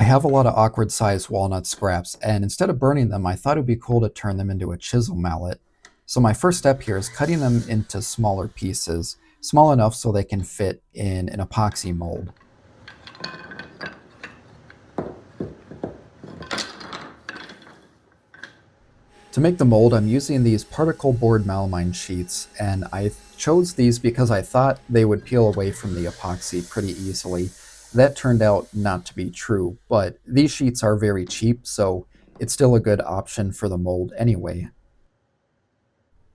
I have a lot of awkward sized walnut scraps, and instead of burning them, I thought it would be cool to turn them into a chisel mallet. So my first step here is cutting them into smaller pieces, small enough so they can fit in an epoxy mold. To make the mold, I'm using these particle board melamine sheets, and I chose these because I thought they would peel away from the epoxy pretty easily. That turned out not to be true, but these sheets are very cheap, so it's still a good option for the mold anyway.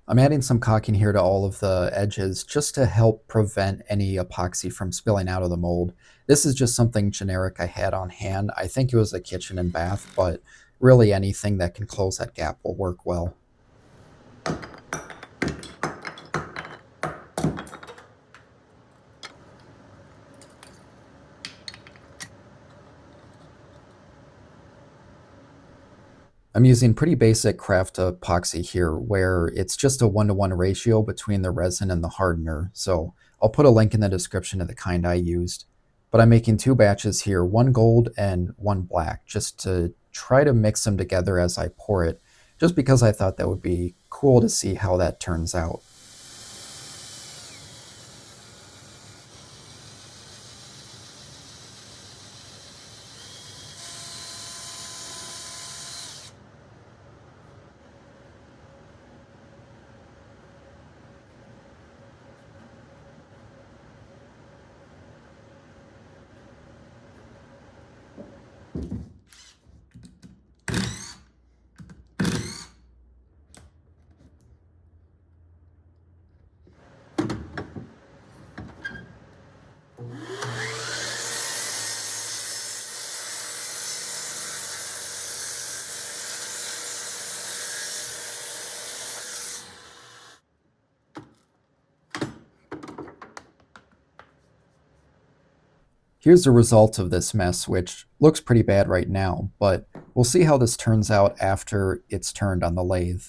I'm adding some caulking here to all of the edges just to help prevent any epoxy from spilling out of the mold. This is just something generic I had on hand. I think it was a kitchen and bath, but really anything that can close that gap will work well. I'm using pretty basic craft epoxy here where it's just a 1-to-1 ratio between the resin and the hardener. So I'll put a link in the description of the kind I used. But I'm making two batches here, one gold and one black, just to try to mix them together as I pour it, just because I thought that would be cool to see how that turns out. Here's the result of this mess, which looks pretty bad right now, but we'll see how this turns out after it's turned on the lathe.